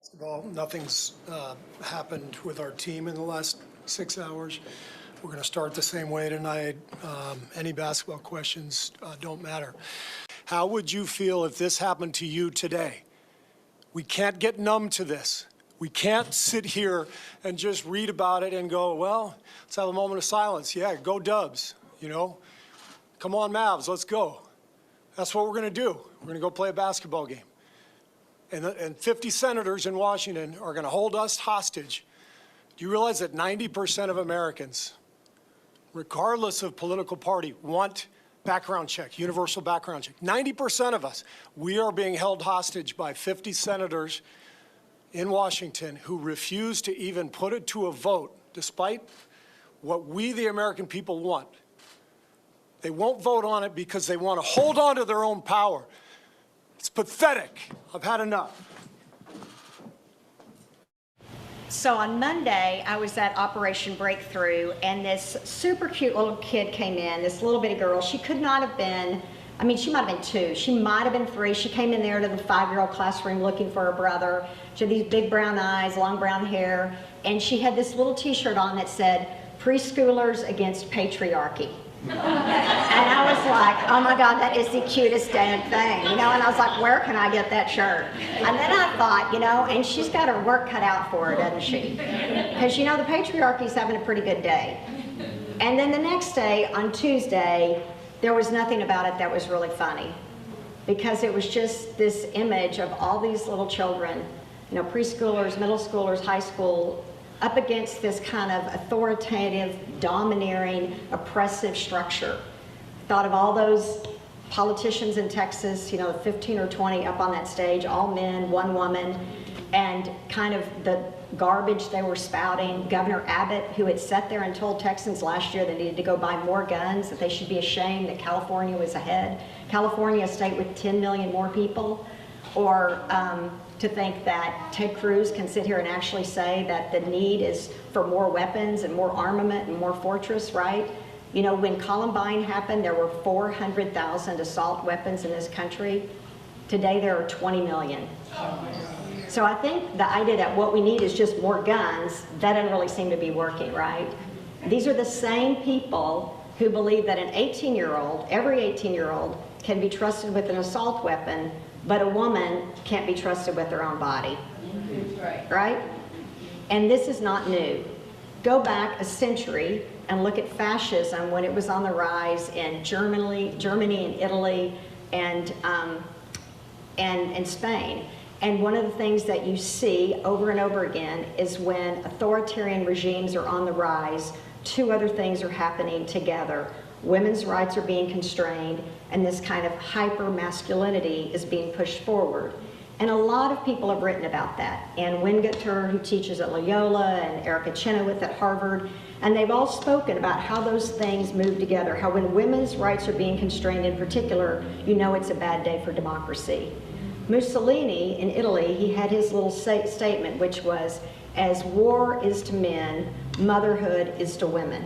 First of all, nothing's happened with our team in the last 6 hours. We're going to start the same way tonight. Any basketball questions don't matter. How would you feel if this happened to you today? We can't get numb to this. We can't sit here and just read about it and go, well, let's have a moment of silence. Yeah, go Dubs, you know. Come on, Mavs, let's go. That's what we're going to do. We're going to go play a basketball game. And 50 senators in Washington are going to hold us hostage. Do you realize that 90% of Americans, regardless of political party, want background check, universal background check? 90% of us, we are being held hostage by 50 senators in Washington who refuse to even put it to a vote, despite what we, the American people, want. They won't vote on it because they want to hold on to their own power. It's pathetic. I've had enough. So on Monday, I was at Operation Breakthrough, and this super cute little kid came in, this little bitty girl. She could not have been, I mean, she might have been 2. She might have been 3. She came in there to the 5-year-old classroom looking for her brother. She had these big brown eyes, long brown hair, and she had this little t-shirt on that said, "Preschoolers against Patriarchy." And I was like, oh my God, that is the cutest damn thing, you know, and I was like, where can I get that shirt? And then I thought, you know, and she's got her work cut out for her, doesn't she? Because, you know, the patriarchy's having a pretty good day. And then the next day, on Tuesday, there was nothing about it that was really funny, because it was just this image of all these little children, you know, preschoolers, middle schoolers, high school, up against this kind of authoritative, domineering, oppressive structure. Thought of all those politicians in Texas, you know, 15 or 20 up on that stage, all men, one woman, and kind of the garbage they were spouting. Governor Abbott, who had sat there and told Texans last year they needed to go buy more guns, that they should be ashamed that California was ahead. California, a state with 10 million more people. Or to think that Ted Cruz can sit here and actually say that the need is for more weapons and more armament and more fortress, right? You know, when Columbine happened, there were 400,000 assault weapons in this country. Today, there are 20 million. So I think the idea that what we need is just more guns, that doesn't really seem to be working, right? These are the same people who believe that an 18-year-old, every 18-year-old, can be trusted with an assault weapon, but a woman can't be trusted with her own body, right? And this is not new. Go back a century and look at fascism when it was on the rise in Germany and Italy and Spain. And one of the things that you see over and over again is when authoritarian regimes are on the rise, 2 other things are happening together. Women's rights are being constrained, and this kind of hyper-masculinity is being pushed forward. And a lot of people have written about that. Ann Wingeter, who teaches at Loyola, and Erica Chenoweth at Harvard, and they've all spoken about how those things move together, how when women's rights are being constrained in particular, you know it's a bad day for democracy. Mussolini in Italy, he had his little statement, which was, as war is to men, motherhood is to women.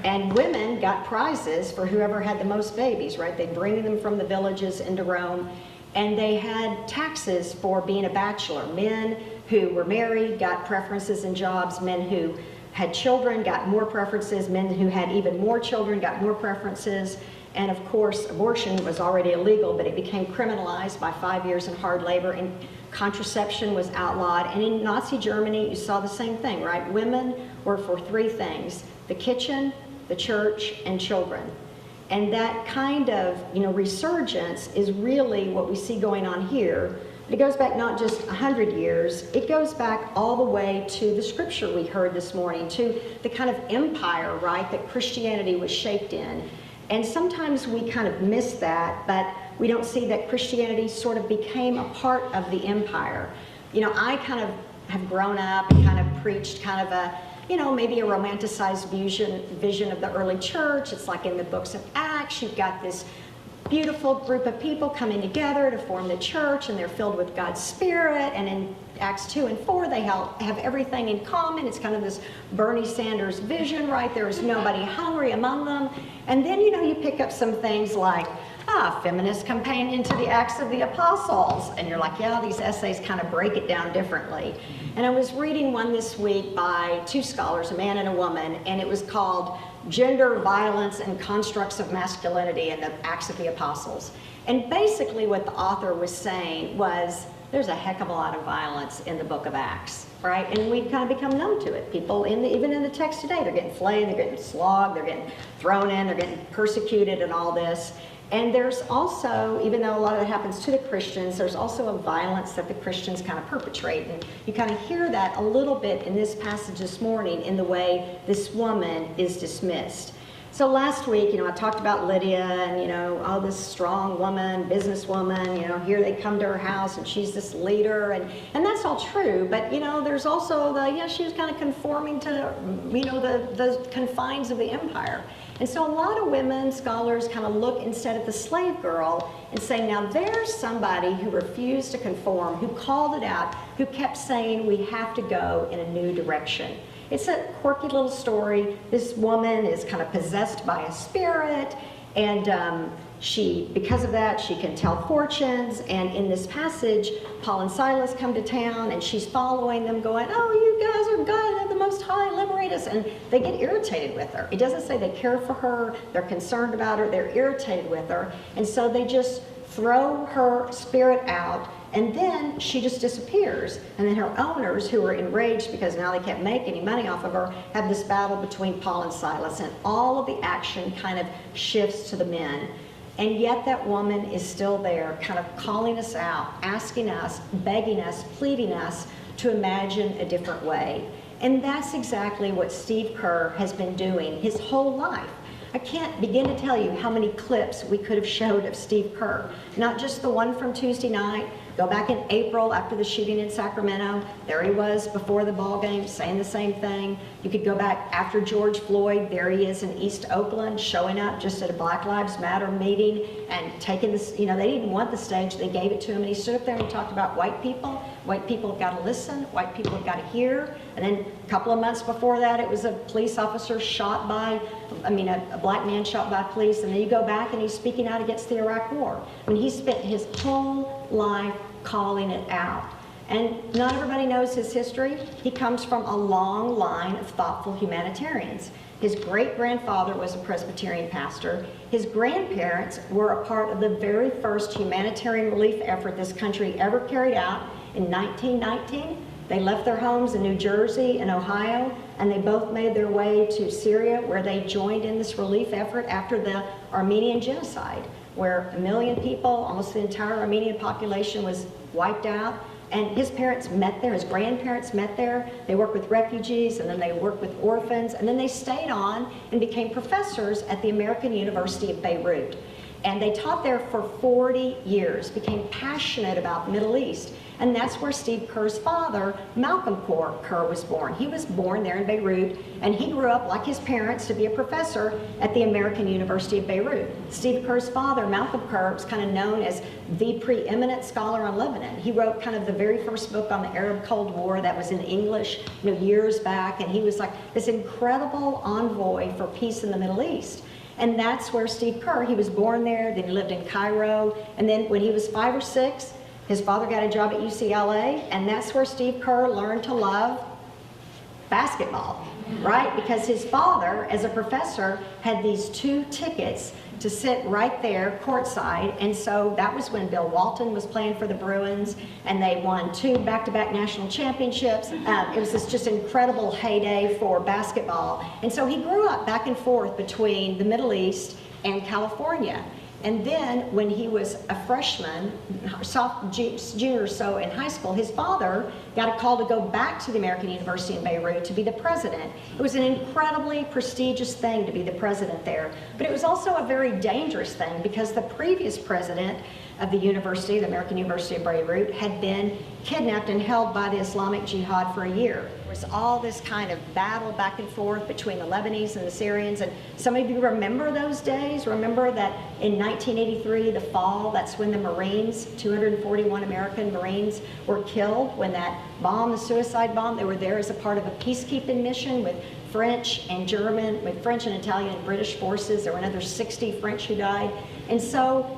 And women got prizes for whoever had the most babies, right? They'd bring them from the villages into Rome, and they had taxes for being a bachelor. Men who were married got preferences in jobs. Men who had children got more preferences. Men who had even more children got more preferences. And of course, abortion was already illegal, but it became criminalized by 5 years in hard labor, and contraception was outlawed. And in Nazi Germany, you saw the same thing, right? Women were for 3 things: the kitchen, the church, and children. And that kind of, you know, resurgence is really what we see going on here. It goes back not just 100 years, it goes back all the way to the scripture we heard this morning, to the kind of empire, right, that Christianity was shaped in. And sometimes we kind of miss that, but we don't see that Christianity sort of became a part of the empire. You know, I kind of have grown up and kind of preached kind of a, you know, maybe a romanticized vision of the early church. It's like in the books of Acts, you've got this beautiful group of people coming together to form the church, and they're filled with God's Spirit. And in Acts 2 and 4, they have everything in common. It's kind of this Bernie Sanders vision, right? There is nobody hungry among them. And then, you know, you pick up some things like, Feminist companion to the Acts of the Apostles. And you're like, yeah, these essays kind of break it down differently. And I was reading one this week by two scholars, a man and a woman, and it was called Gender, Violence, and Constructs of Masculinity in the Acts of the Apostles. And basically what the author was saying was, there's a heck of a lot of violence in the book of Acts, right? And we've kind of become numb to it. People, even in the text today, they're getting flayed, they're getting slogged, they're getting thrown in, they're getting persecuted and all this. And there's also, even though a lot of it happens to the Christians, there's also a violence that the Christians kind of perpetrate. And you kind of hear that a little bit in this passage this morning in the way this woman is dismissed. So last week, I talked about Lydia and, oh, this strong woman, businesswoman, here they come to her house and she's this leader. And that's all true. But, there's also she was kind of conforming to, the confines of the empire. And so a lot of women scholars kind of look instead at the slave girl and say, now there's somebody who refused to conform, who called it out, who kept saying we have to go in a new direction. It's a quirky little story. This woman is kind of possessed by a spirit, and because of that, she can tell fortunes. And in this passage, Paul and Silas come to town, and she's following them, going, oh, you guys are God of the Most High, liberate us. And they get irritated with her. It doesn't say they care for her, they're concerned about her, they're irritated with her. And so they just throw her spirit out, and then she just disappears. And then her owners, who are enraged because now they can't make any money off of her, have this battle between Paul and Silas, and all of the action kind of shifts to the men. And yet that woman is still there, kind of calling us out, asking us, begging us, pleading us to imagine a different way. And that's exactly what Steve Kerr has been doing his whole life. I can't begin to tell you how many clips we could have showed of Steve Kerr. Not just the one from Tuesday night. Go back in April after the shooting in Sacramento. There he was before the ball game saying the same thing. You could go back after George Floyd. There he is in East Oakland showing up just at a Black Lives Matter meeting and taking this, they didn't want the stage. They gave it to him, and he stood up there and he talked about white people. White people have got to listen. White people have got to hear. And then a couple of months before that, it was a police officer a black man shot by police. And then you go back and he's speaking out against the Iraq War. I mean, he spent his whole life calling it out. And not everybody knows his history. He comes from a long line of thoughtful humanitarians. His great-grandfather was a Presbyterian pastor. His grandparents were a part of the very first humanitarian relief effort this country ever carried out in 1919. They left their homes in New Jersey and Ohio, and they both made their way to Syria, where they joined in this relief effort after the Armenian genocide, where 1 million people, almost the entire Armenian population, was wiped out. And his parents met there, his grandparents met there. They worked with refugees, and then they worked with orphans, and then they stayed on and became professors at the American University of Beirut. And they taught there for 40 years, became passionate about the Middle East. And that's where Steve Kerr's father, Malcolm Kerr, was born. He was born there in Beirut, and he grew up, like his parents, to be a professor at the American University of Beirut. Steve Kerr's father, Malcolm Kerr, was kind of known as the preeminent scholar on Lebanon. He wrote kind of the very first book on the Arab Cold War that was in English, years back, and he was like this incredible envoy for peace in the Middle East. And that's where Steve Kerr, he was born there, then he lived in Cairo, and then when he was 5 or 6, his father got a job at UCLA, and that's where Steve Kerr learned to love basketball, right? Because his father, as a professor, had these 2 tickets to sit right there courtside, and so that was when Bill Walton was playing for the Bruins, and they won 2 back-to-back national championships. It was this just incredible heyday for basketball, and so he grew up back and forth between the Middle East and California. And then when he was a freshman, junior or so in high school, his father got a call to go back to the American University in Beirut to be the president. It was an incredibly prestigious thing to be the president there. But it was also a very dangerous thing because the previous president of the university, the American University of Beirut, had been kidnapped and held by the Islamic Jihad for a year. There was all this kind of battle back and forth between the Lebanese and the Syrians, and some of you remember those days. Remember that in 1983, the fall, that's when the Marines, 241 American Marines, were killed when that bomb, the suicide bomb, they were there as a part of a peacekeeping mission with French and German, with French and Italian and British forces. There were another 60 French who died. And so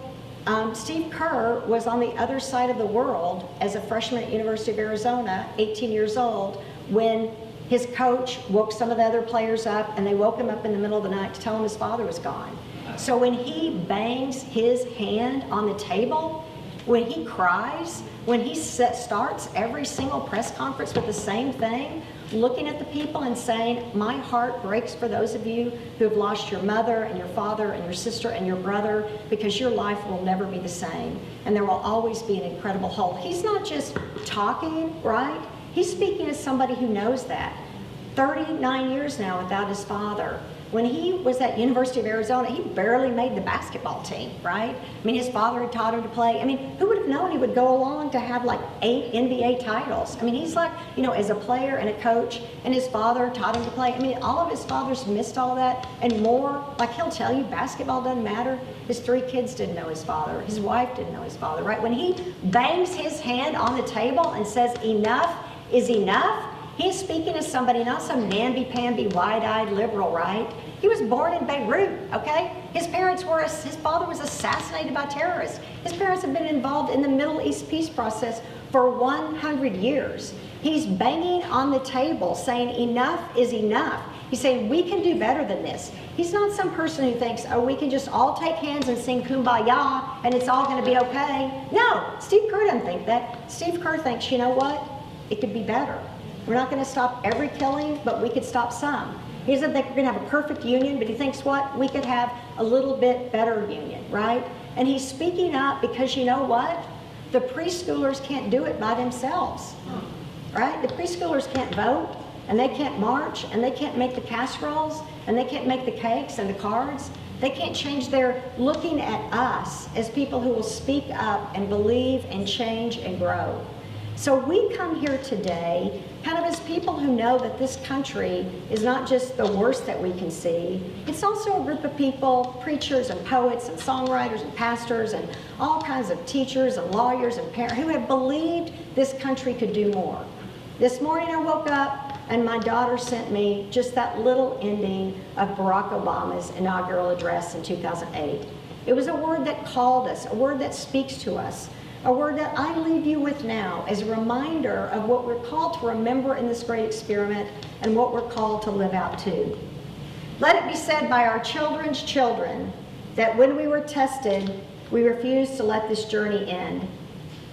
Steve Kerr was on the other side of the world as a freshman at University of Arizona, 18 years old, when his coach woke some of the other players up, and they woke him up in the middle of the night to tell him his father was gone. So when he bangs his hand on the table, when he cries, when he starts every single press conference with the same thing, looking at the people and saying, my heart breaks for those of you who have lost your mother and your father and your sister and your brother, because your life will never be the same, and there will always be an incredible hole. He's not just talking, right? He's speaking as somebody who knows that. 39 years now without his father. When he was at University of Arizona, he barely made the basketball team, right? I mean, his father had taught him to play. I mean, who would have known he would go along to have like 8 NBA titles? I mean, he's like, you know, as a player and a coach, and his father taught him to play. I mean, all of his fathers missed all of that and more. Like, he'll tell you basketball doesn't matter. His 3 kids didn't know his father. His wife didn't know his father, right? When he bangs his hand on the table and says, enough is enough, he's speaking as somebody, not some namby-pamby, wide-eyed liberal, right? He was born in Beirut, okay? His father was assassinated by terrorists. His parents have been involved in the Middle East peace process for 100 years. He's banging on the table saying enough is enough. He's saying we can do better than this. He's not some person who thinks, oh, we can just all take hands and sing Kumbaya and it's all gonna be okay. No, Steve Kerr doesn't think that. Steve Kerr thinks, you know what? It could be better. We're not gonna stop every killing, but we could stop some. He doesn't think we're gonna have a perfect union, but he thinks what? We could have a little bit better union, right? And he's speaking up because you know what? The preschoolers can't do it by themselves, right? The preschoolers can't vote, and they can't march, and they can't make the casseroles, and they can't make the cakes and the cards. They can't change their looking at us as people who will speak up and believe and change and grow. So we come here today kind of as people who know that this country is not just the worst that we can see. It's also a group of people, preachers and poets and songwriters and pastors and all kinds of teachers and lawyers and parents who have believed this country could do more. This morning I woke up and my daughter sent me just that little ending of Barack Obama's inaugural address in 2008. It was a word that called us, a word that speaks to us, a word that I leave you with now as a reminder of what we're called to remember in this great experiment and what we're called to live out too. Let it be said by our children's children that when we were tested, we refused to let this journey end,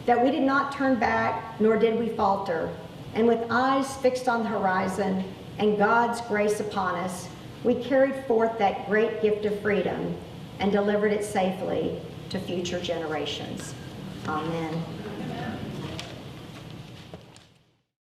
that we did not turn back, nor did we falter, and with eyes fixed on the horizon and God's grace upon us, we carried forth that great gift of freedom and delivered it safely to future generations. Amen.